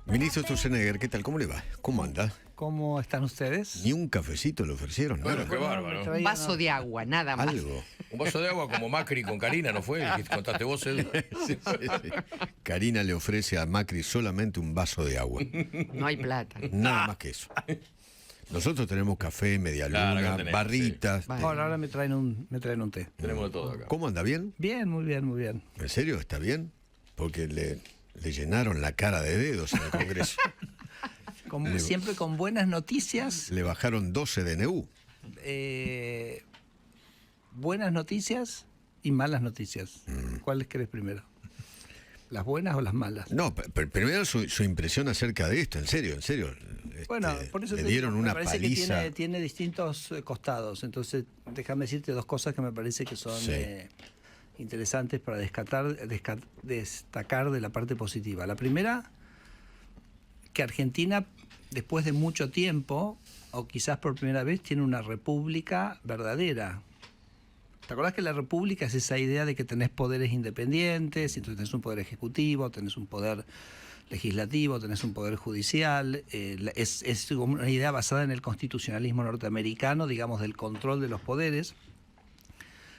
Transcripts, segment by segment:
Ministro Sturzenegger, ¿qué tal? ¿Cómo le va? ¿Cómo anda? ¿Cómo están ustedes? Ni un cafecito le ofrecieron, ¿no? Bueno, qué bárbaro. Un vaso de agua, nada más. Algo. Un vaso de agua como Macri con Karina, ¿no fue? El que contaste vos, Edu. Sí, sí. Karina le ofrece a Macri solamente un vaso de agua. No hay plata. Nada más que eso. Nosotros tenemos café, media luna, Claro, acá tenemos, barritas. sí. Ahora me traen un té. Tenemos de todo acá. ¿Cómo anda? ¿Bien? Bien, muy bien, muy bien. ¿En serio? ¿Está bien? Porque le llenaron la cara de dedos en el Congreso. Siempre con buenas noticias. Le bajaron 12 DNU. Buenas noticias y malas noticias. ¿Cuáles querés primero? ¿Las buenas o las malas? No, primero su impresión acerca de esto, en serio. Bueno, por eso le te dieron digo, una me parece paliza. que tiene distintos costados. Entonces, déjame decirte dos cosas que me parece que son Sí. interesantes para destacar de la parte positiva. La primera, que Argentina, después de mucho tiempo, o quizás por primera vez, tiene una república verdadera. ¿Te acordás que la república es esa idea de que tenés poderes independientes, entonces tenés un poder ejecutivo, tenés un poder legislativo, tenés un poder judicial? Es una idea basada en el constitucionalismo norteamericano, digamos, del control de los poderes.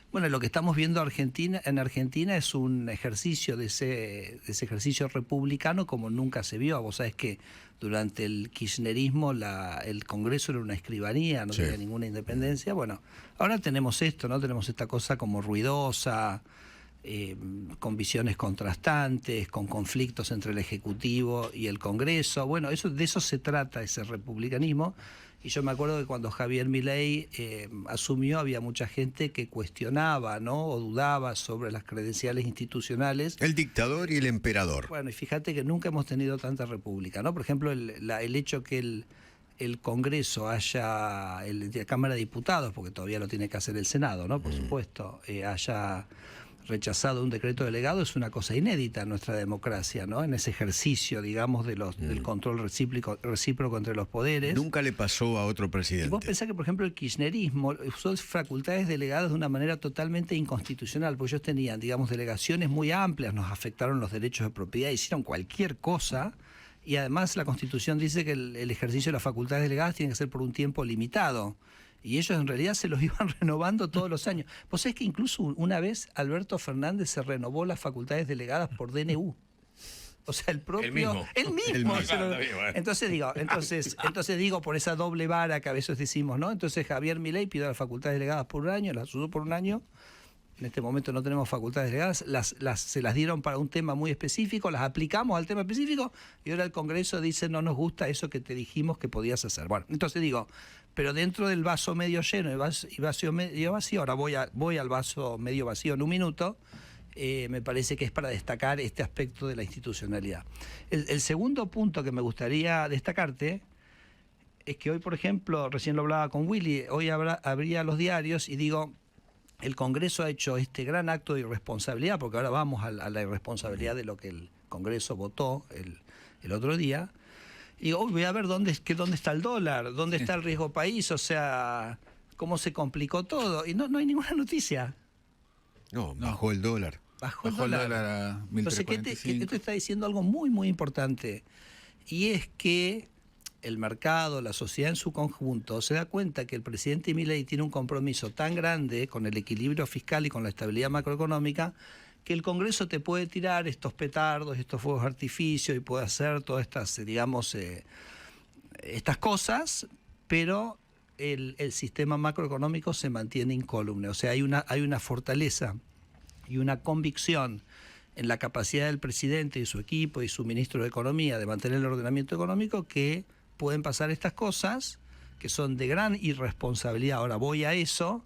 Bueno, lo que estamos viendo en Argentina es un ejercicio de ese ejercicio republicano como nunca se vio. Vos sabés que durante el kirchnerismo el Congreso era una escribanía, no Sí. tenía ninguna independencia. Bueno, ahora tenemos esto, ¿no? Tenemos esta cosa como ruidosa, con visiones contrastantes, con conflictos entre el Ejecutivo y el Congreso. Bueno, de eso se trata ese republicanismo. Y yo me acuerdo que cuando Javier Milei asumió, había mucha gente que cuestionaba, ¿no? O dudaba sobre las credenciales institucionales. El dictador y el emperador. Bueno, y fíjate que nunca hemos tenido tanta república, ¿no? Por ejemplo, el hecho que el Congreso la Cámara de Diputados, porque todavía lo tiene que hacer el Senado, ¿no? Por supuesto, haya rechazado un decreto delegado es una cosa inédita en nuestra democracia, ¿no? En ese ejercicio, digamos, del control recíproco entre los poderes. Nunca le pasó a otro Y presidente. vos pensás que, por ejemplo, el kirchnerismo usó facultades delegadas de una manera totalmente inconstitucional, porque ellos tenían, digamos, delegaciones muy amplias, nos afectaron los derechos de propiedad, hicieron cualquier cosa, y además la Constitución dice que el ejercicio de las facultades delegadas tiene que ser por un tiempo limitado. Y ellos en realidad se los iban renovando todos los años. Vos sabés que incluso una vez Alberto Fernández se renovó las facultades delegadas por DNU. O sea, el propio... El mismo. El mismo. El mismo. Entonces digo, por esa doble vara que a veces decimos, ¿no? Entonces Javier Milei pidió las facultades delegadas por un año, las usó por un año. En este momento no tenemos facultades delegadas, se las dieron para un tema muy específico, las aplicamos al tema específico y ahora el Congreso dice no nos gusta eso que te dijimos que podías hacer. Bueno, entonces digo, pero dentro del vaso medio lleno y vaso medio vacío, ahora voy al vaso medio vacío en un minuto, me parece que es para destacar este aspecto de la institucionalidad. El segundo punto que me gustaría destacarte es que hoy, por ejemplo, recién lo hablaba con Willy, hoy abría los diarios y digo, el Congreso ha hecho este gran acto de irresponsabilidad, porque ahora vamos a la irresponsabilidad de lo que el Congreso votó el otro día. Y digo, voy a ver dónde está el dólar, dónde está el riesgo país, o sea, cómo se complicó todo. Y no hay ninguna noticia. No, bajó el dólar. Bajó el Bajó el dólar. dólar a Entonces, ¿qué 1.345. te está diciendo algo muy, muy importante? Y es que el mercado, la sociedad en su conjunto, se da cuenta que el presidente Milei tiene un compromiso tan grande con el equilibrio fiscal y con la estabilidad macroeconómica que el Congreso te puede tirar estos petardos, estos fuegos de artificio y puede hacer todas estas, digamos, estas cosas, pero el sistema macroeconómico se mantiene incólume. O sea, hay una fortaleza y una convicción en la capacidad del presidente y su equipo y su ministro de Economía de mantener el ordenamiento económico que pueden pasar estas cosas que son de gran irresponsabilidad. Ahora voy a eso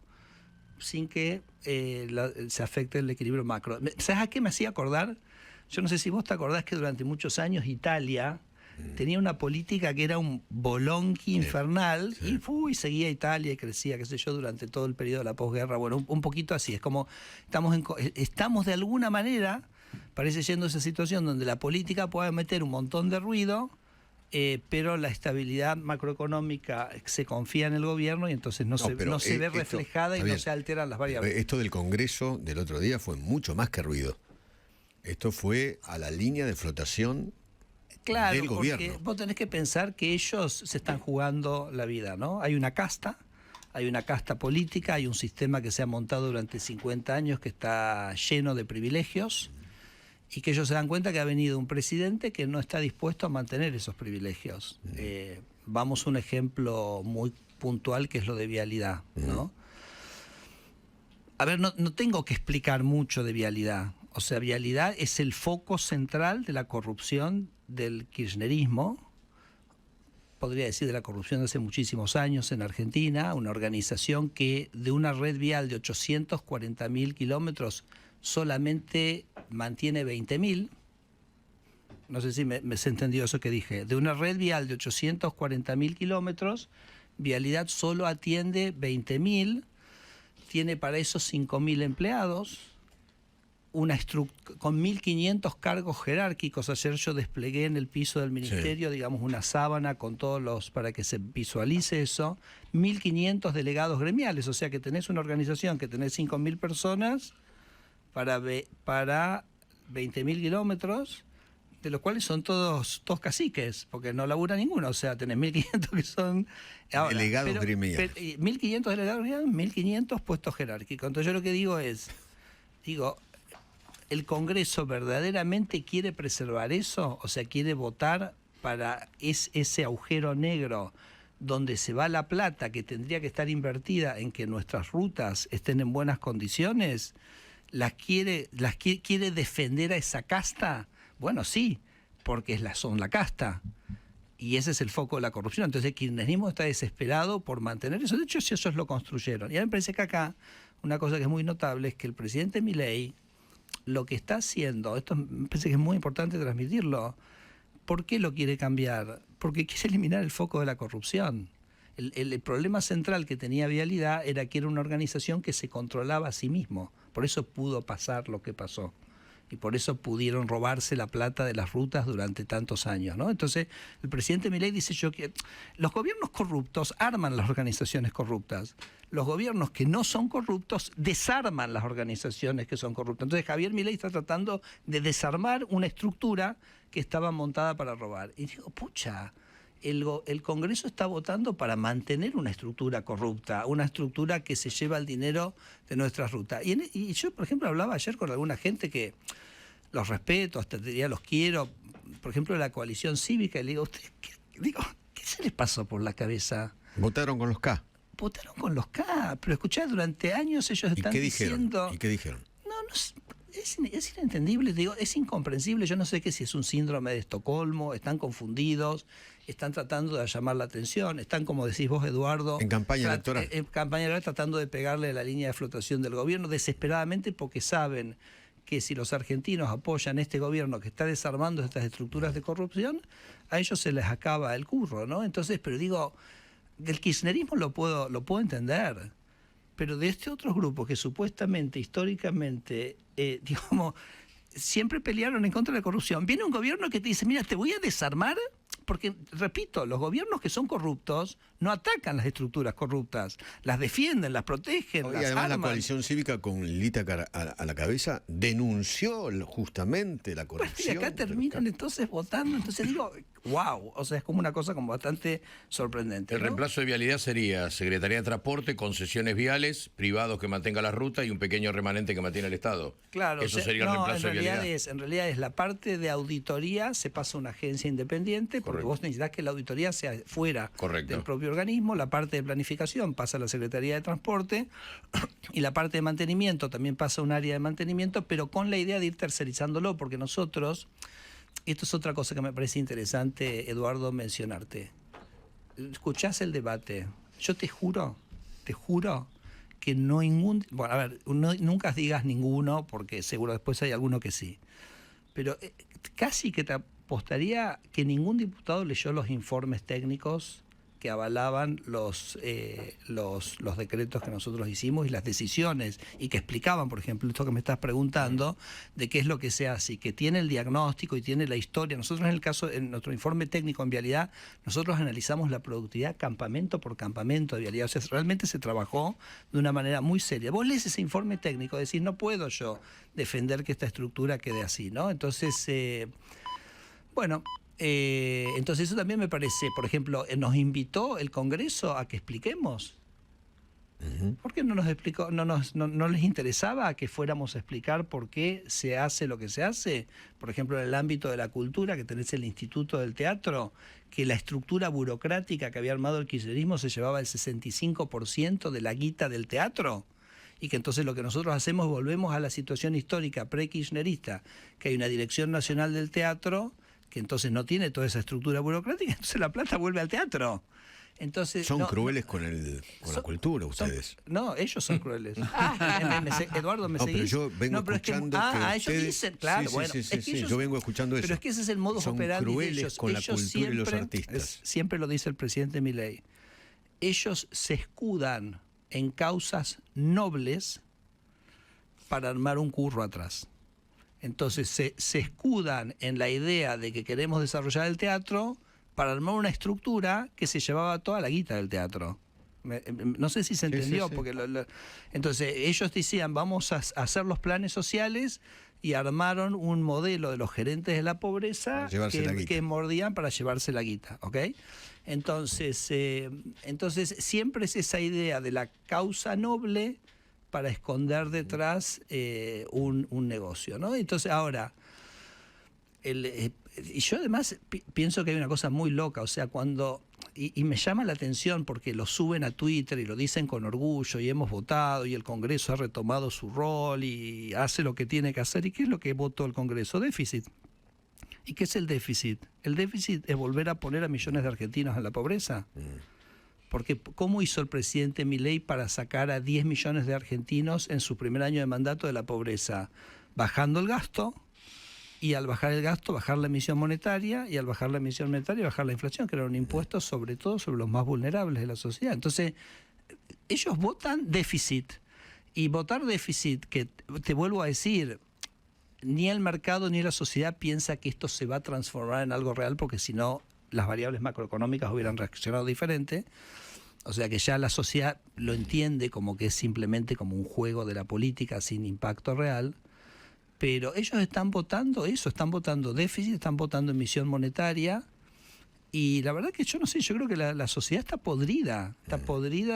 sin que se afecte el equilibrio macro. ¿Sabes a qué me hacía acordar? Yo no sé si vos te acordás que durante muchos años Italia tenía una política que era un bolonqui infernal y seguía Italia y crecía, qué sé yo, durante todo el periodo de la posguerra. Bueno, un poquito así. Es como estamos de alguna manera, parece yendo a esa situación donde la política puede meter un montón de ruido, pero la estabilidad macroeconómica se confía en el gobierno y entonces no se ve reflejada y no se alteran las variables. Esto del Congreso del otro día fue mucho más que ruido. Esto fue a la línea de flotación Claro, del porque gobierno. vos tenés que pensar que ellos se están jugando la vida, ¿no? Hay una casta política, hay un sistema que se ha montado durante 50 años que está lleno de privilegios y que ellos se dan cuenta que ha venido un presidente que no está dispuesto a mantener esos privilegios. Vamos a un ejemplo muy puntual que es lo de vialidad, ¿no? A ver, no tengo que explicar mucho de vialidad. O sea, vialidad es el foco central de la corrupción del kirchnerismo, podría decir de la corrupción de hace muchísimos años en Argentina, una organización que de una red vial de 840.000 kilómetros solamente mantiene 20.000. No sé si me se entendió eso que dije. De una red vial de 840.000 kilómetros, Vialidad solo atiende 20.000, tiene para eso 5.000 empleados, con 1.500 cargos jerárquicos. Ayer yo desplegué en el piso del ministerio, digamos, una sábana con todos los, para que se visualice eso, 1.500 delegados gremiales, o sea que tenés una organización que tenés 5.000 personas para 20.000 kilómetros, de los cuales son todos caciques, porque no labura ninguno, o sea, tenés 1.500 que son... Ahora, delegados gremiales. 1.500 delegados gremiales, 1.500 puestos jerárquicos. Entonces yo lo que digo es, ¿el Congreso verdaderamente quiere preservar eso? O sea, ¿quiere votar para ese agujero negro donde se va la plata que tendría que estar invertida en que nuestras rutas estén en buenas condiciones? ¿Quiere defender a esa casta? Bueno, sí, porque son la casta. Y ese es el foco de la corrupción. Entonces el kirchnerismo está desesperado por mantener eso. De hecho, si ellos lo construyeron. Y a mí me parece que acá una cosa que es muy notable es que el presidente Milei lo que está haciendo, esto me parece que es muy importante transmitirlo, ¿por qué lo quiere cambiar? Porque quiere eliminar el foco de la corrupción. El problema central que tenía Vialidad era que era una organización que se controlaba a sí mismo. Por eso pudo pasar lo que pasó. Y por eso pudieron robarse la plata de las rutas durante tantos años, ¿no? Entonces, el presidente Milei dice que los gobiernos corruptos arman las organizaciones corruptas. Los gobiernos que no son corruptos desarman las organizaciones que son corruptas. Entonces, Javier Milei está tratando de desarmar una estructura que estaba montada para robar. Y digo, pucha, el Congreso está votando para mantener una estructura corrupta, una estructura que se lleva el dinero de nuestras rutas. Y yo, por ejemplo, hablaba ayer con alguna gente que los respeto, hasta diría los quiero, por ejemplo, de la coalición cívica, y le digo, ¿ustedes qué se les pasó por la cabeza? Votaron con los K. Votaron con los K, pero escuchá, durante años ellos están diciendo... ¿Y qué dijeron? Es inentendible, digo, es incomprensible. Yo no sé si es un síndrome de Estocolmo, están confundidos, están tratando de llamar la atención, están, como decís vos, Eduardo, en campaña electoral. En campaña electoral, tratando de pegarle a la línea de flotación del gobierno desesperadamente, porque saben que si los argentinos apoyan este gobierno que está desarmando estas estructuras de corrupción, a ellos se les acaba el curro, ¿no? Entonces, pero digo, del kirchnerismo lo puedo entender, pero de este otro grupo que supuestamente, históricamente, digamos, siempre pelearon en contra de la corrupción, viene un gobierno que te dice, mira, te voy a desarmar, porque, repito, los gobiernos que son corruptos no atacan las estructuras corruptas, las defienden, las protegen, Y las además arman. la coalición cívica con Lita a la cabeza denunció justamente la corrupción. Y acá terminan entonces votando, entonces digo, wow, o sea, es como una cosa como bastante sorprendente, El ¿no? reemplazo de vialidad sería Secretaría de Transporte, concesiones viales, privados que mantengan la ruta y un pequeño remanente que mantiene el Estado. Claro, Eso sería el reemplazo de vialidad. En realidad es la parte de auditoría, se pasa a una agencia independiente, porque Correcto. vos necesitas que la auditoría sea fuera Correcto. del propio organismo, la parte de planificación pasa a la Secretaría de Transporte y la parte de mantenimiento también pasa a un área de mantenimiento, pero con la idea de ir tercerizándolo, porque nosotros, esto es otra cosa que me parece interesante, Eduardo, mencionarte. Escuchás el debate, yo te juro que no ningún... Bueno, a ver, nunca digas ninguno, porque seguro después hay alguno que sí. Pero casi que te apostaría que ningún diputado leyó los informes técnicos que avalaban los decretos que nosotros hicimos y las decisiones, y que explicaban, por ejemplo, esto que me estás preguntando, de qué es lo que se hace, y que tiene el diagnóstico y tiene la historia. Nosotros en nuestro informe técnico en vialidad, nosotros analizamos la productividad campamento por campamento de vialidad. O sea, realmente se trabajó de una manera muy seria. Vos lees ese informe técnico, decís, no puedo yo defender que esta estructura quede así, ¿no? Entonces, bueno... Entonces eso también me parece, por ejemplo, nos invitó el Congreso a que expliquemos. ¿Por qué no nos explicó, no les interesaba que fuéramos a explicar por qué se hace lo que se hace? Por ejemplo, en el ámbito de la cultura, que tenés el Instituto del Teatro, que la estructura burocrática que había armado el kirchnerismo se llevaba el 65% de la guita del teatro, y que entonces lo que nosotros hacemos es volvemos a la situación histórica pre-kirchnerista, que hay una Dirección Nacional del Teatro, que entonces no tiene toda esa estructura burocrática, entonces la plata vuelve al teatro. Entonces, son crueles con la cultura ustedes. No, ellos son crueles. Eduardo, ¿me seguís? Pero yo vengo escuchando que ellos ustedes, dicen, claro, sí, bueno, sí, es que ellos, yo vengo escuchando eso. Pero es que ese es el modus operandi de crueles ellos. con la Ellos cultura y los artistas. Siempre lo dice el presidente Milei. Ellos se escudan en causas nobles para armar un curro atrás. Entonces se escudan en la idea de que queremos desarrollar el teatro para armar una estructura que se llevaba toda la guita del teatro. No sé si se entendió, sí. porque entonces ellos decían vamos a hacer los planes sociales y armaron un modelo de los gerentes de la pobreza que mordían para llevarse la guita, ¿ok? Entonces siempre es esa idea de la causa noble para esconder detrás un negocio, ¿no? Entonces ahora, y yo además pienso que hay una cosa muy loca, o sea, cuando, y me llama la atención porque lo suben a Twitter y lo dicen con orgullo y hemos votado y el Congreso ha retomado su rol y hace lo que tiene que hacer. ¿Y qué es lo que votó el Congreso? Déficit. ¿Y qué es el déficit? El déficit es volver a poner a millones de argentinos en la pobreza. Porque ¿cómo hizo el presidente Milei para sacar a 10 millones de argentinos en su primer año de mandato de la pobreza? Bajando el gasto, y al bajar el gasto, bajar la emisión monetaria, y al bajar la emisión monetaria, bajar la inflación, que era un impuesto sobre todo sobre los más vulnerables de la sociedad. Entonces, ellos votan déficit. Y votar déficit, que te vuelvo a decir, ni el mercado ni la sociedad piensa que esto se va a transformar en algo real, porque si no, las variables macroeconómicas hubieran reaccionado diferente. O sea que ya la sociedad lo entiende como que es simplemente como un juego de la política sin impacto real. Pero ellos están votando eso, están votando déficit, están votando emisión monetaria. Y la verdad que yo no sé, yo creo que la sociedad está podrida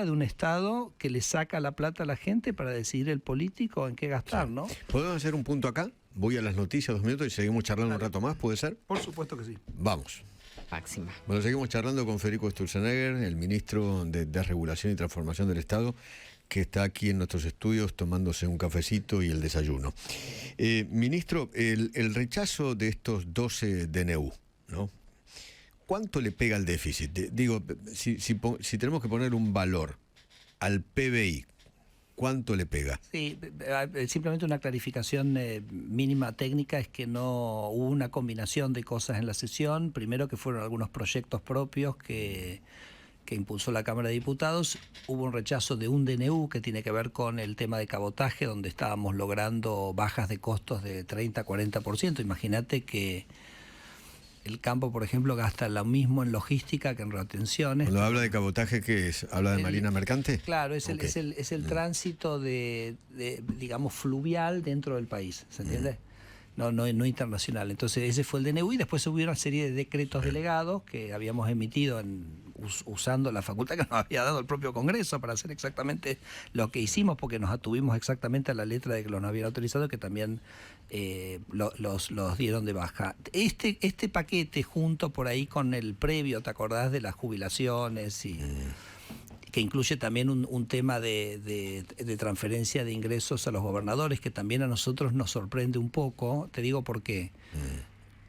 de un Estado que le saca la plata a la gente para decidir el político en qué gastar, ¿no? ¿Podemos hacer un punto acá? Voy a las noticias 2 minutos y seguimos charlando un rato más, ¿puede ser? Por supuesto que sí. Vamos. Máxima. Bueno, seguimos charlando con Federico Sturzenegger, el ministro de Desregulación y Transformación del Estado, que está aquí en nuestros estudios tomándose un cafecito y el desayuno. Ministro, el rechazo de estos 12 DNU, ¿no? ¿Cuánto le pega al déficit? Digo, si tenemos que poner un valor al PBI, ¿cuánto le pega? Sí, simplemente una clarificación mínima técnica es que no hubo una combinación de cosas en la sesión. Primero que fueron algunos proyectos propios que impulsó la Cámara de Diputados. Hubo un rechazo de un DNU que tiene que ver con el tema de cabotaje, donde estábamos logrando bajas de costos de 30-40%. Imagínate que el campo, por ejemplo, gasta lo mismo en logística que en retenciones. Cuando habla de cabotaje, ¿qué es? ¿Habla de marina mercante? Claro, es el tránsito digamos, fluvial dentro del país, ¿se entiende? No internacional. Entonces ese fue el DNU y después hubo una serie de decretos delegados que habíamos emitido usando la facultad que nos había dado el propio Congreso para hacer exactamente lo que hicimos, porque nos atuvimos exactamente a la letra de que los no habían autorizado, que también los dieron de baja. Este paquete junto por ahí con el previo, ¿te acordás de las jubilaciones? Y que incluye también un tema de transferencia de ingresos a los gobernadores, que también a nosotros nos sorprende un poco. Te digo por qué.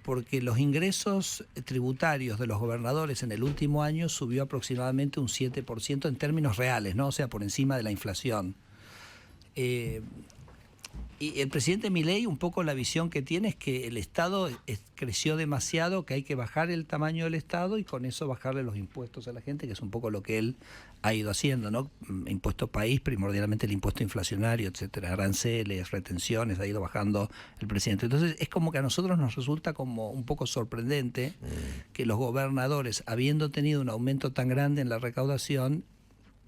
Porque los ingresos tributarios de los gobernadores en el último año subió aproximadamente un 7% en términos reales, ¿no? O sea, por encima de la inflación. Y el presidente Milei, un poco la visión que tiene es que el Estado creció demasiado, que hay que bajar el tamaño del Estado y con eso bajarle los impuestos a la gente, que es un poco lo que él ha ido haciendo, ¿no? Impuesto país, primordialmente el impuesto inflacionario, etcétera, aranceles, retenciones, ha ido bajando el presidente. Entonces es como que a nosotros nos resulta como un poco sorprendente que los gobernadores, habiendo tenido un aumento tan grande en la recaudación,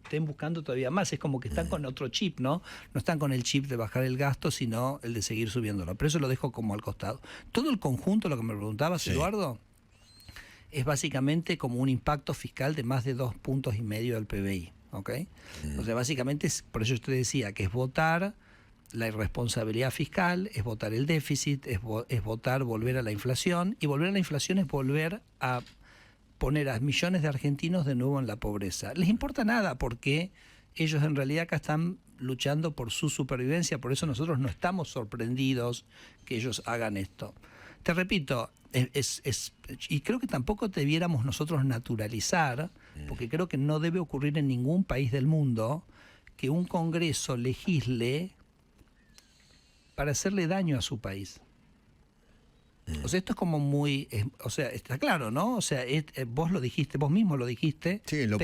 estén buscando todavía más. Es como que están con otro chip, ¿no? No están con el chip de bajar el gasto, sino el de seguir subiéndolo. Pero eso lo dejo como al costado. Todo el conjunto, lo que me preguntabas, sí, Eduardo, es básicamente como un impacto fiscal de más de 2,5 puntos del PBI. ¿Ok? O sea, básicamente, por eso yo te decía que es votar la irresponsabilidad fiscal, es votar el déficit, es votar volver a la inflación, y volver a la inflación es volver a poner a millones de argentinos de nuevo en la pobreza. Les importa nada porque ellos en realidad acá están luchando por su supervivencia, por eso nosotros no estamos sorprendidos que ellos hagan esto. Te repito, y creo que tampoco debiéramos nosotros naturalizar, porque creo que no debe ocurrir en ningún país del mundo que un Congreso legisle para hacerle daño a su país. O sea, esto es como muy... o sea, está claro, ¿no? O sea, vos lo dijiste, vos mismo lo dijiste. Sí, la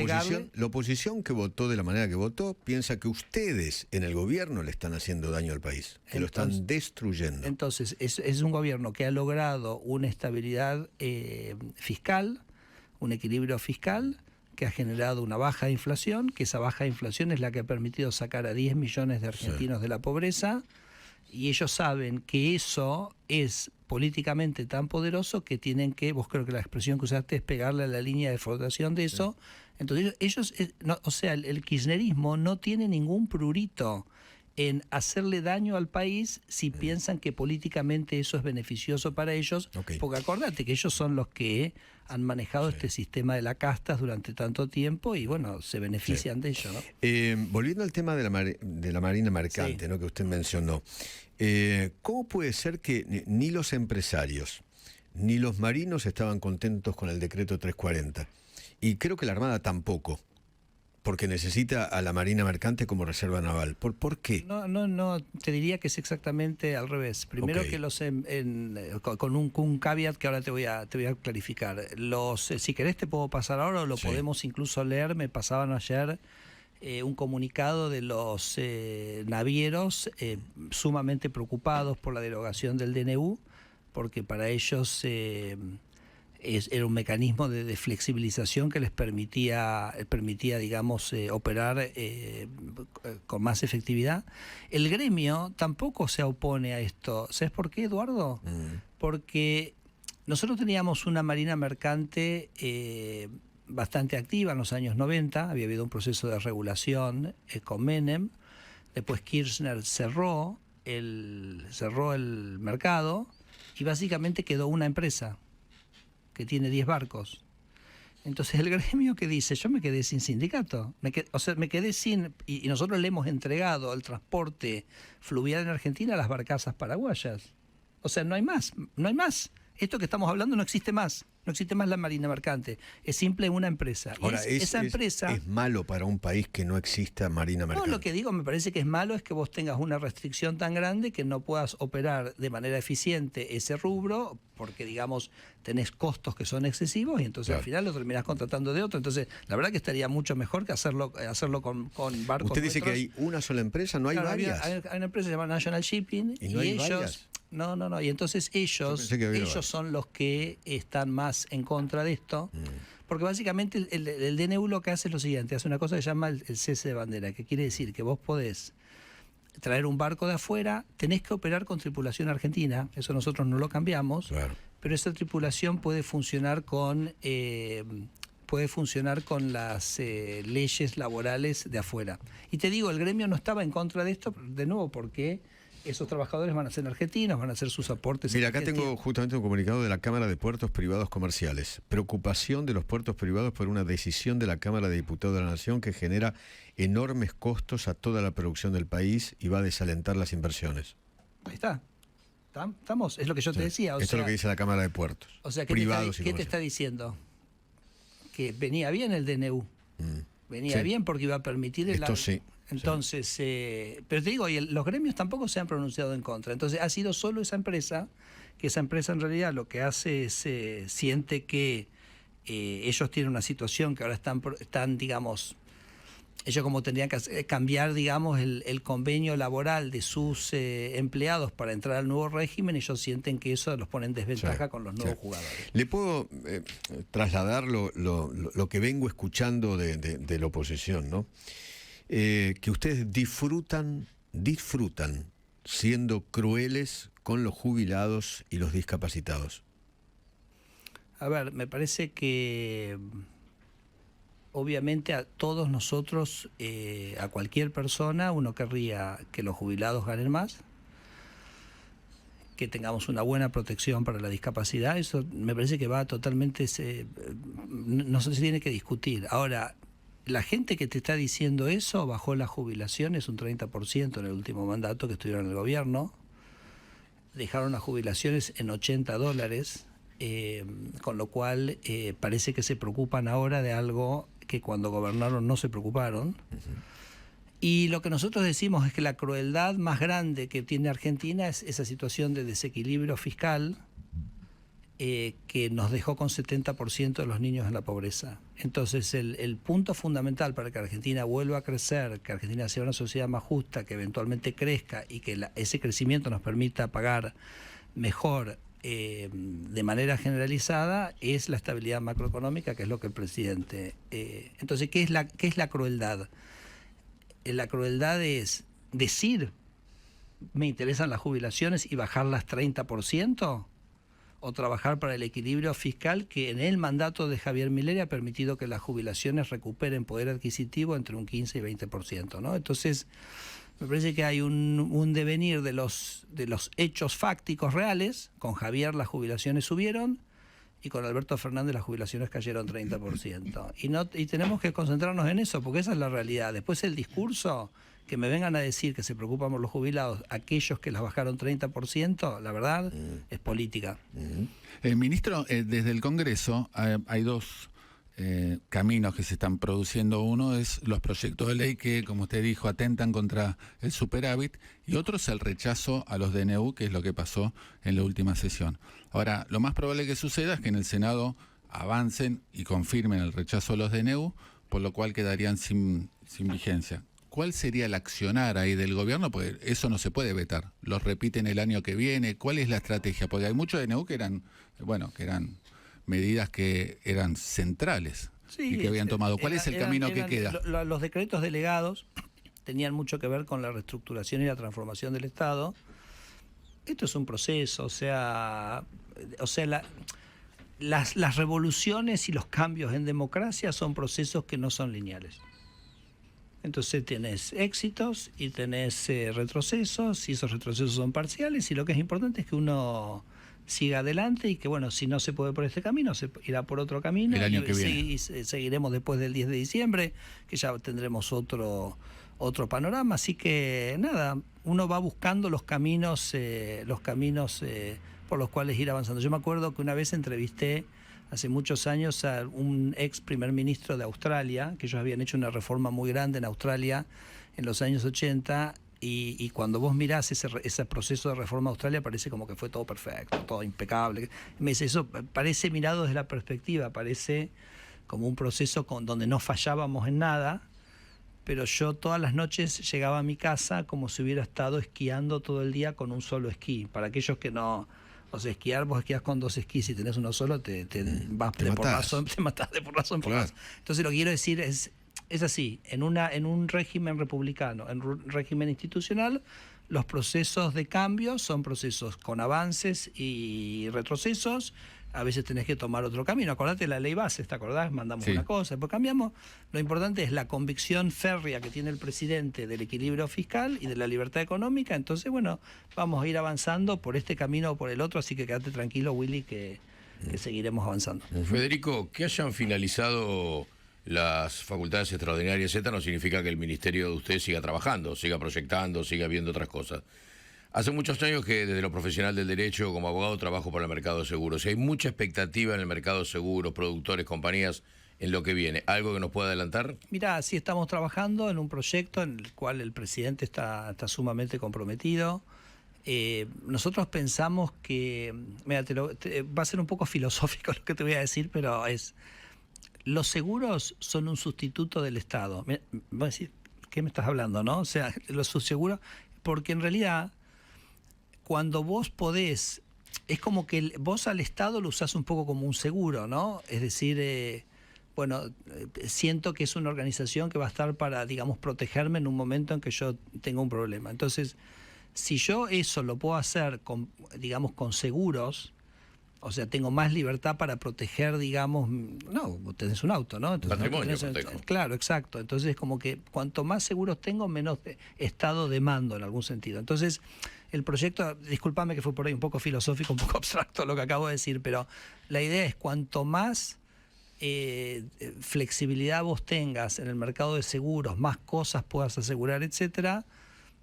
oposición que votó de la manera que votó piensa que ustedes en el gobierno le están haciendo daño al país, que lo están destruyendo. Entonces, es un gobierno que ha logrado una estabilidad fiscal, un equilibrio fiscal, que ha generado una baja inflación, que esa baja inflación es la que ha permitido sacar a 10 millones de argentinos de la pobreza, y ellos saben que eso es políticamente tan poderoso que tienen que, vos creo que la expresión que usaste es pegarle a la línea de flotación de eso. Entonces ellos o sea, el kirchnerismo no tiene ningún prurito en hacerle daño al país si piensan que políticamente eso es beneficioso para ellos, porque acordate que ellos son los que han manejado este sistema de la castas durante tanto tiempo y bueno, se benefician de ello, ¿no? Volviendo al tema de la Marina Mercante, ¿no?, que usted mencionó, ¿cómo puede ser que ni los empresarios ni los marinos estaban contentos con el decreto 340? Y creo que la Armada tampoco, porque necesita a la Marina Mercante como reserva naval. ¿Por qué? No, te diría que es exactamente al revés. Primero que con un caveat que ahora te voy a clarificar. Si querés te puedo pasar ahora o lo podemos incluso leer. Me pasaban ayer un comunicado de los navieros sumamente preocupados por la derogación del DNU, porque para ellos... era un mecanismo de flexibilización que les permitía digamos, operar con más efectividad. El gremio tampoco se opone a esto. ¿Sabes por qué, Eduardo? Porque nosotros teníamos una marina mercante bastante activa en los años 90, había habido un proceso de regulación con Menem, después Kirchner cerró el mercado y básicamente quedó una empresa que tiene 10 barcos. Entonces el gremio que dice, yo me quedé sin sindicato, me quedé sin, y nosotros le hemos entregado el transporte fluvial en Argentina a las barcazas paraguayas. O sea, no hay más. Esto que estamos hablando no existe más. No existe más la Marina Mercante. Es simple una empresa. Ahora, ¿es malo para un país que no exista Marina Mercante? No, lo que digo, me parece que es malo es que vos tengas una restricción tan grande que no puedas operar de manera eficiente ese rubro, porque, digamos, tenés costos que son excesivos y entonces al final lo terminás contratando de otro. Entonces, la verdad que estaría mucho mejor que hacerlo con barcos. Usted dice que hay una sola empresa, no hay varias. Hay una empresa llamada National Shipping y ellos... Varias. No. Y entonces ellos son los que están más en contra de esto, porque básicamente el DNU lo que hace es lo siguiente, hace una cosa que se llama el cese de bandera, que quiere decir que vos podés traer un barco de afuera, tenés que operar con tripulación argentina, eso nosotros no lo cambiamos, pero esa tripulación puede funcionar con las leyes laborales de afuera. Y te digo, el gremio no estaba en contra de esto, de nuevo, porque esos trabajadores van a ser argentinos, van a hacer sus aportes. Mira, acá tengo justamente un comunicado de la Cámara de Puertos Privados Comerciales. Preocupación de los puertos privados por una decisión de la Cámara de Diputados de la Nación que genera enormes costos a toda la producción del país y va a desalentar las inversiones. Ahí está. Estamos, es lo que yo te decía. Esto es lo que dice la Cámara de Puertos. O sea, ¿qué te está diciendo? Que venía bien el DNU. Venía bien porque iba a permitir Esto sí. Entonces, pero te digo, los gremios tampoco se han pronunciado en contra. Entonces, ha sido solo esa empresa, que esa empresa en realidad lo que hace es, siente que ellos tienen una situación que ahora están, digamos, ellos como tendrían que cambiar, digamos, el convenio laboral de sus empleados para entrar al nuevo régimen, ellos sienten que eso los pone en desventaja con los nuevos jugadores. Le puedo trasladar lo que vengo escuchando de la oposición, ¿no? Que ustedes disfrutan siendo crueles con los jubilados y los discapacitados. A ver, me parece que obviamente a todos nosotros, a cualquier persona, uno querría que los jubilados ganen más, que tengamos una buena protección para la discapacidad. Eso me parece que va totalmente, no se tiene que discutir. Ahora, la gente que te está diciendo eso bajó las jubilaciones un 30% en el último mandato que estuvieron en el gobierno, dejaron las jubilaciones en $80, con lo cual parece que se preocupan ahora de algo que cuando gobernaron no se preocuparon. Y lo que nosotros decimos es que la crueldad más grande que tiene Argentina es esa situación de desequilibrio fiscal que nos dejó con 70% de los niños en la pobreza. Entonces el punto fundamental para que Argentina vuelva a crecer, que Argentina sea una sociedad más justa, que eventualmente crezca y que ese crecimiento nos permita pagar mejor de manera generalizada, es la estabilidad macroeconómica, que es lo que el presidente... entonces, ¿qué es la crueldad? La crueldad es decir, me interesan las jubilaciones y bajarlas 30%, o trabajar para el equilibrio fiscal que en el mandato de Javier Milei ha permitido que las jubilaciones recuperen poder adquisitivo entre un 15 y 20%, ¿no? Entonces, me parece que hay un devenir de los hechos fácticos reales. Con Javier las jubilaciones subieron y con Alberto Fernández las jubilaciones cayeron 30%. Y tenemos que concentrarnos en eso, porque esa es la realidad. Después el discurso, que me vengan a decir que se preocupan por los jubilados, aquellos que las bajaron 30%, la verdad, es política. Ministro, desde el Congreso hay dos caminos que se están produciendo. Uno es los proyectos de ley que, como usted dijo, atentan contra el superávit, y otro es el rechazo a los DNU, que es lo que pasó en la última sesión. Ahora, lo más probable que suceda es que en el Senado avancen y confirmen el rechazo a los DNU, por lo cual quedarían sin vigencia. ¿Cuál sería el accionar ahí del gobierno? Porque eso no se puede vetar. Los repiten el año que viene. ¿Cuál es la estrategia? Porque hay muchos DNU que eran medidas que eran centrales, sí, y que habían tomado. ¿Cuál es el camino que queda? Los decretos delegados tenían mucho que ver con la reestructuración y la transformación del Estado. Esto es un proceso, las revoluciones y los cambios en democracia son procesos que no son lineales. Entonces tenés éxitos y tenés retrocesos, y esos retrocesos son parciales, y lo que es importante es que uno siga adelante y que, bueno, si no se puede por este camino, se irá por otro camino. El año que viene. Y seguiremos después del 10 de diciembre, que ya tendremos otro panorama. Así que, nada, uno va buscando los caminos por los cuales ir avanzando. Yo me acuerdo que una vez entrevisté hace muchos años a un ex primer ministro de Australia, que ellos habían hecho una reforma muy grande en Australia en los años 80, y cuando vos mirás ese proceso de reforma de Australia, parece como que fue todo perfecto, todo impecable. Me dice, eso parece, mirado desde la perspectiva, parece como un proceso donde no fallábamos en nada, pero yo todas las noches llegaba a mi casa como si hubiera estado esquiando todo el día con un solo esquí. Para aquellos que no... O sea, vos esquías con dos esquís, si tenés uno solo, te matás de por razón. Claro. Entonces lo que quiero decir es así, en un régimen republicano, en un régimen institucional, los procesos de cambio son procesos con avances y retrocesos. A veces tenés que tomar otro camino. Acordate la ley base, ¿te acordás? Mandamos una cosa, después cambiamos. Lo importante es la convicción férrea que tiene el presidente del equilibrio fiscal y de la libertad económica. Entonces, bueno, vamos a ir avanzando por este camino o por el otro, así que quédate tranquilo, Willy, que seguiremos avanzando. Federico, que hayan finalizado las facultades extraordinarias, no significa que el ministerio de usted siga trabajando, siga proyectando, siga viendo otras cosas. Hace muchos años que desde lo profesional del derecho, como abogado, trabajo para el mercado de seguros. Y hay mucha expectativa en el mercado de seguros, productores, compañías, en lo que viene. ¿Algo que nos pueda adelantar? Mirá, sí estamos trabajando en un proyecto en el cual el presidente está sumamente comprometido. Nosotros pensamos que... Mira, va a ser un poco filosófico lo que te voy a decir, pero los seguros son un sustituto del Estado. Mira, voy a decir, ¿qué me estás hablando, no? O sea, los seguros... Porque en realidad... Cuando vos podés, es como que vos al Estado lo usás un poco como un seguro, ¿no? Es decir, siento que es una organización que va a estar para, digamos, protegerme en un momento en que yo tenga un problema. Entonces, si yo eso lo puedo hacer con seguros, O sea, tengo más libertad para proteger, digamos, no, vos tenés un auto, ¿no? Entonces, patrimonio protejo. Claro, exacto. Entonces, como que cuanto más seguros tengo, menos estado demando en algún sentido. Entonces, el proyecto, discúlpame que fue por ahí un poco filosófico, un poco abstracto lo que acabo de decir, pero la idea es cuanto más flexibilidad vos tengas en el mercado de seguros, más cosas puedas asegurar, etcétera,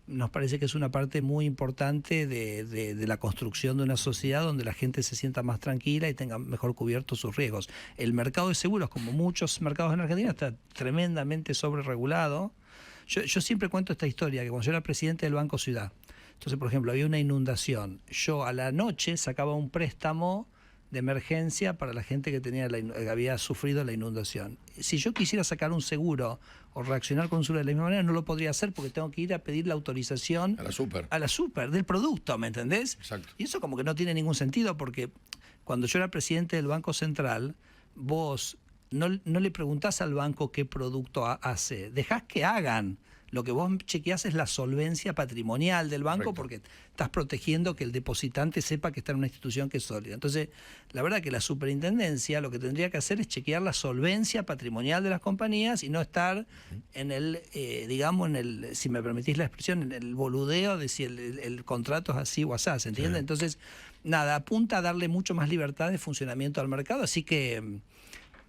nos parece que es una parte muy importante de la construcción de una sociedad donde la gente se sienta más tranquila y tenga mejor cubiertos sus riesgos. El mercado de seguros, como muchos mercados en Argentina, está tremendamente sobreregulado. Yo siempre cuento esta historia, que cuando yo era presidente del Banco Ciudad, entonces, por ejemplo, había una inundación. Yo a la noche sacaba un préstamo de emergencia para la gente que había sufrido la inundación. Si yo quisiera sacar un seguro o reaccionar con un seguro de la misma manera, no lo podría hacer porque tengo que ir a pedir la autorización A la super. del producto, ¿me entendés? Exacto. Y eso como que no tiene ningún sentido porque cuando yo era presidente del Banco Central, vos no le preguntás al banco qué producto hace, dejás que hagan. Lo que vos chequeás es la solvencia patrimonial del banco. Correcto. Porque estás protegiendo que el depositante sepa que está en una institución que es sólida. Entonces, la verdad que la superintendencia lo que tendría que hacer es chequear la solvencia patrimonial de las compañías y no estar en el, digamos, si me permitís la expresión, en el boludeo de si el contrato es así o asá, ¿se entiende? Sí. Entonces, nada, apunta a darle mucho más libertad de funcionamiento al mercado, así que...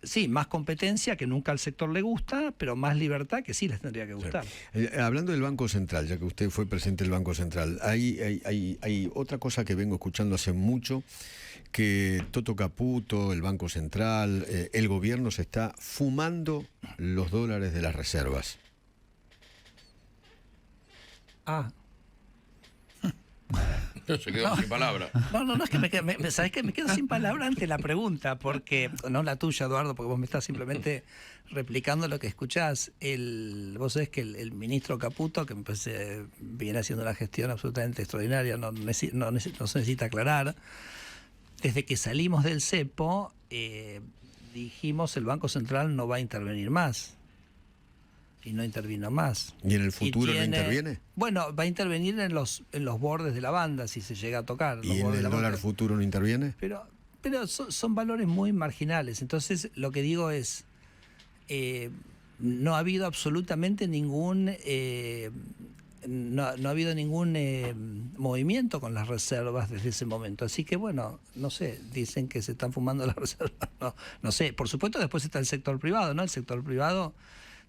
Sí, más competencia, que nunca al sector le gusta, pero más libertad, que sí les tendría que gustar. Sí. Hablando del Banco Central, ya que usted fue presidente del Banco Central, hay otra cosa que vengo escuchando hace mucho, que Toto Caputo, el Banco Central, el gobierno se está fumando los dólares de las reservas. Se quedó sin palabra. No, es que ¿sabés qué? Me quedo sin palabra ante la pregunta, porque, no la tuya, Eduardo, porque vos me estás simplemente replicando lo que escuchás. Vos sabés que el ministro Caputo, que me parece viene haciendo una gestión absolutamente extraordinaria, no se necesita aclarar, desde que salimos del cepo, dijimos el Banco Central no va a intervenir más. Y no intervino más. ¿Y en el futuro no interviene? Bueno, va a intervenir en los bordes de la banda, si se llega a tocar. ¿Y en el dólar futuro no interviene? Pero son valores muy marginales. Entonces, lo que digo es, no ha habido absolutamente ningún... No ha habido ningún movimiento con las reservas desde ese momento. Así que, bueno, no sé, dicen que se están fumando las reservas. No sé, por supuesto después está el sector privado, ¿no? El sector privado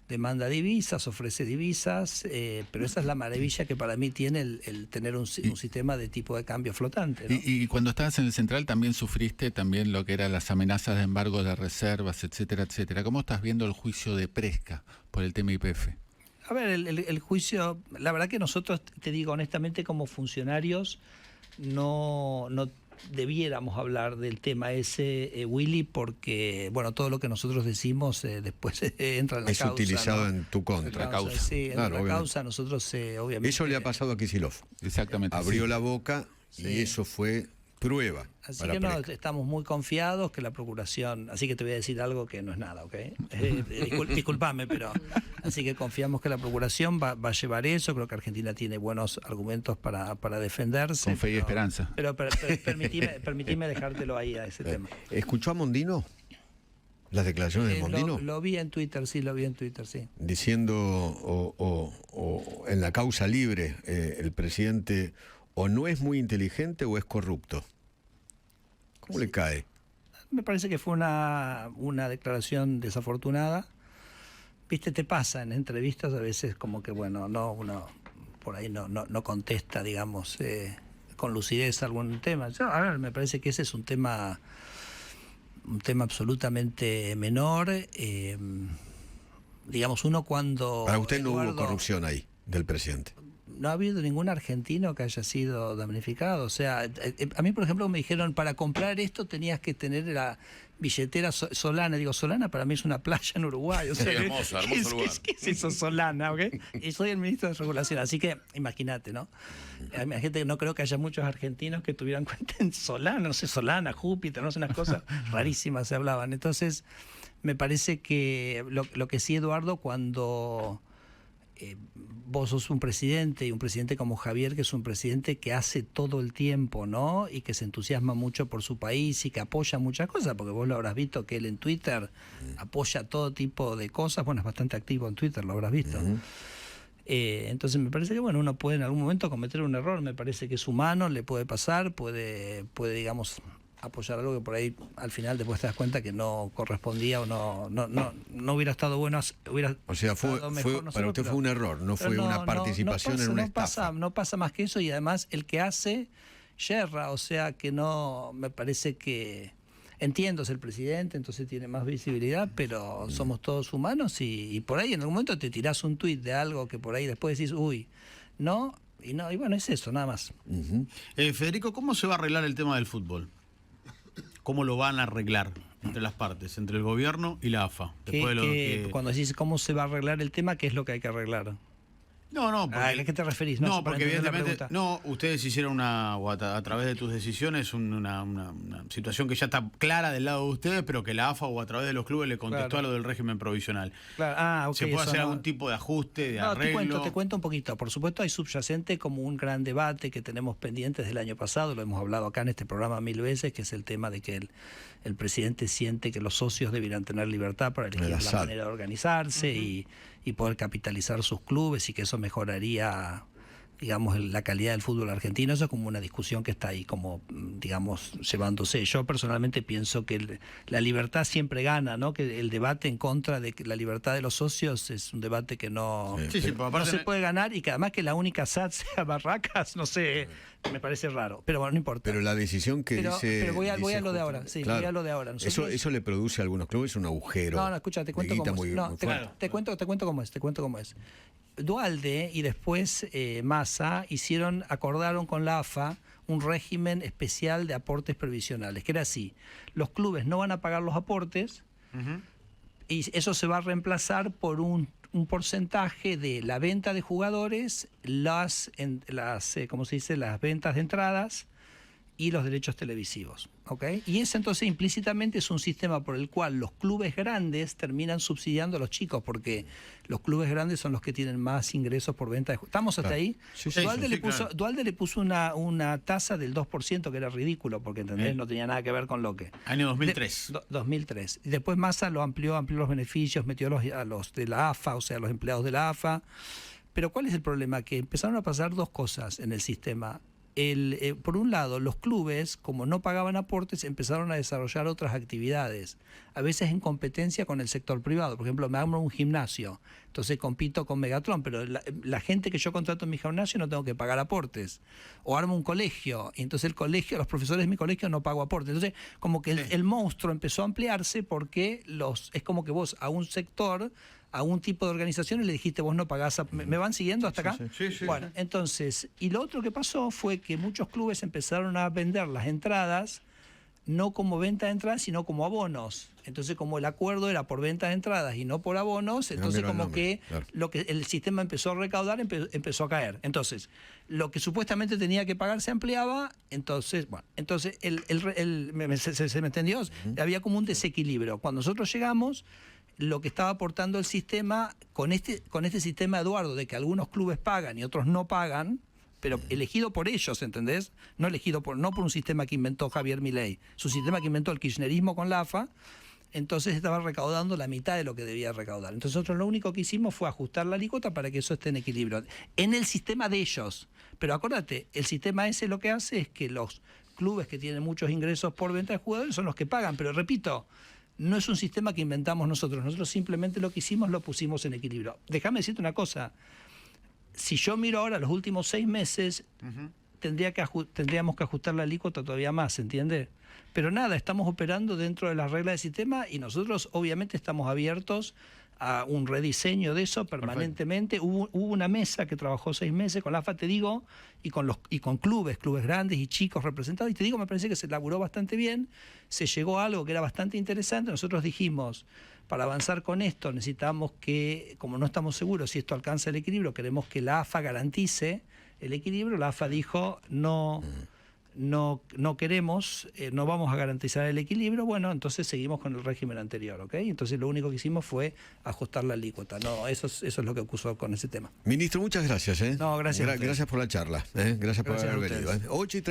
demanda divisas, ofrece divisas, pero esa es la maravilla que para mí tiene el tener un sistema de tipo de cambio flotante, ¿no? Y cuando estabas en el Central también sufriste también lo que eran las amenazas de embargo de reservas, etcétera, etcétera. ¿Cómo estás viendo el juicio de Presca por el tema YPF? A ver, el juicio, la verdad que nosotros, te digo honestamente, como funcionarios, no debiéramos hablar del tema ese, Willy, porque, bueno, todo lo que nosotros decimos después entra en la causa. Es utilizado, ¿no?, en tu contra. La causa. Sí, claro, en la causa nosotros obviamente... Eso le ha pasado a Kicillof. Exactamente. Abrió la boca y eso fue prueba. Así que estamos muy confiados que la Procuración... Así que te voy a decir algo que no es nada, ¿ok? Disculpame, pero... Así que confiamos que la Procuración va a llevar eso. Creo que Argentina tiene buenos argumentos para defenderse. Con fe y esperanza. Pero permitime dejártelo ahí a ese tema. ¿Escuchó a Mondino? ¿Las declaraciones de Mondino? Lo vi en Twitter, sí. Diciendo, o en la causa libre, el presidente o no es muy inteligente o es corrupto. ¿Cómo le cae? Me parece que fue una declaración desafortunada. Viste, te pasa en entrevistas a veces como que, bueno, uno por ahí no contesta, digamos, con lucidez algún tema. A ver, me parece que ese es un tema absolutamente menor. Digamos, uno cuando... Para usted no hubo corrupción ahí, del presidente. No ha habido ningún argentino que haya sido damnificado. O sea, a mí, por ejemplo, me dijeron, para comprar esto tenías que tener la billetera Solana. Digo, Solana para mí es una playa en Uruguay. O sea, sí, hermoso lugar. ¿Qué es eso, Solana? ¿Okay? Y soy el ministro de Regulación, así que imagínate, ¿no? Imagínate, no creo que haya muchos argentinos que tuvieran cuenta en Solana, no sé, Solana, Júpiter, no sé, unas cosas rarísimas se hablaban. Entonces, me parece que lo que sí, Eduardo, cuando vos sos un presidente, y un presidente como Javier, que es un presidente que hace todo el tiempo, ¿no? Y que se entusiasma mucho por su país y que apoya muchas cosas, porque vos lo habrás visto que él en Twitter apoya todo tipo de cosas. Bueno, es bastante activo en Twitter, lo habrás visto. Entonces me parece que bueno, uno puede en algún momento cometer un error, me parece que es humano, le puede pasar, puede digamos apoyar algo que por ahí al final después te das cuenta que no correspondía o no hubiera estado bueno, o sea, para usted fue un error, no fue una participación en una estafa. No pasa más que eso, y además el que hace yerra, o sea que no, me parece que entiendo, es el presidente, entonces tiene más visibilidad, pero somos todos humanos y por ahí en algún momento te tirás un tuit de algo que por ahí después decís, uy, no, y bueno, es eso, nada más. Federico, ¿cómo se va a arreglar el tema del fútbol? ¿Cómo lo van a arreglar entre las partes, entre el gobierno y la AFA? Cuando decís cómo se va a arreglar el tema, ¿qué es lo que hay que arreglar? No, porque, ¿a qué te referís? No, porque evidentemente, ustedes hicieron a través de tus decisiones una situación que ya está clara del lado de ustedes, pero que la AFA o a través de los clubes le contestó a lo del régimen provisional. Claro. ¿Se puede hacer algún tipo de ajuste, de arreglo? Te cuento un poquito. Por supuesto hay subyacente como un gran debate que tenemos pendientes del año pasado, lo hemos hablado acá en este programa 1000 veces, que es el tema de que el presidente siente que los socios deberían tener libertad para elegir la manera de organizarse y poder capitalizar sus clubes, y que eso mejoraría, digamos, la calidad del fútbol argentino. Eso es como una discusión que está ahí como, digamos, llevándose. Yo personalmente pienso que la libertad siempre gana, ¿no? Que el debate en contra de la libertad de los socios es un debate que no se puede ganar, y que además que la única SAT sea Barracas, no sé, me parece raro. Pero bueno, no importa. Pero la decisión que dice... Pero voy a lo de ahora, claro. voy a lo de ahora. Eso le produce a algunos clubes un agujero. No, escucha, te cuento cómo es. Te cuento cómo es. Dualde y después Massa acordaron con la AFA un régimen especial de aportes previsionales, que era así: los clubes no van a pagar los aportes, y eso se va a reemplazar por un porcentaje de la venta de jugadores, las ventas de entradas y los derechos televisivos, ¿ok? Y ese entonces implícitamente es un sistema por el cual los clubes grandes terminan subsidiando a los chicos, porque los clubes grandes son los que tienen más ingresos por venta de jugadores. ¿Estamos hasta ahí? Sí, Dualde le puso una tasa del 2%, que era ridículo, porque ¿entendés? No tenía nada que ver con lo que... Año 2003. 2003. Y después Massa lo amplió los beneficios, metió a los de la AFA, o sea, a los empleados de la AFA. Pero ¿cuál es el problema? Que empezaron a pasar dos cosas en el sistema. Por un lado, los clubes, como no pagaban aportes, empezaron a desarrollar otras actividades, a veces en competencia con el sector privado. Por ejemplo, me armo un gimnasio, entonces compito con Megatron, pero la gente que yo contrato en mi gimnasio no tengo que pagar aportes. O armo un colegio, y entonces los profesores de mi colegio no pago aportes. Entonces, como que el monstruo empezó a ampliarse, porque es como que vos a un sector, a un tipo de organizaciones le dijiste, vos no pagás. ¿Me van siguiendo hasta acá? Sí. Bueno, entonces, y lo otro que pasó fue que muchos clubes empezaron a vender las entradas no como venta de entradas, sino como abonos. Entonces, como el acuerdo era por venta de entradas y no por abonos, entonces lo que el sistema empezó a recaudar empezó a caer. Entonces, lo que supuestamente tenía que pagar se ampliaba, entonces, ¿se me entendió? Había como un desequilibrio. Cuando nosotros llegamos, lo que estaba aportando el sistema, con este sistema, Eduardo, de que algunos clubes pagan y otros no pagan, pero elegido por ellos, ¿entendés? No por un sistema que inventó Javier Milei, su sistema que inventó el kirchnerismo con la AFA. Entonces estaba recaudando la mitad de lo que debía recaudar. Entonces nosotros lo único que hicimos fue ajustar la alícuota para que eso esté en equilibrio, en el sistema de ellos. Pero acuérdate, el sistema ese lo que hace es que los clubes que tienen muchos ingresos por venta de jugadores son los que pagan. Pero repito, no es un sistema que inventamos nosotros. Nosotros simplemente lo que hicimos lo pusimos en equilibrio. Déjame decirte una cosa. Si yo miro ahora los últimos 6 meses, tendríamos que ajustar la alícuota todavía más, ¿entiende? Pero nada, estamos operando dentro de las reglas del sistema, y nosotros obviamente estamos abiertos a un rediseño de eso permanentemente. Hubo una mesa que trabajó 6 meses con la AFA, te digo, y con clubes grandes y chicos representados, y te digo, me parece que se elaboró bastante bien, se llegó a algo que era bastante interesante. Nosotros dijimos, para avanzar con esto necesitamos que, como no estamos seguros si esto alcanza el equilibrio, queremos que la AFA garantice el equilibrio. La AFA dijo, no, no queremos, no vamos a garantizar el equilibrio, bueno, entonces seguimos con el régimen anterior, ¿ok? Entonces lo único que hhicimos fue ajustar la alícuota. No, eso es lo que acusó con ese tema. Ministro, muchas gracias. No, gracias a ustedes. Gracias por la charla. Gracias por Gracias a haber venido. ustedes. 8:30.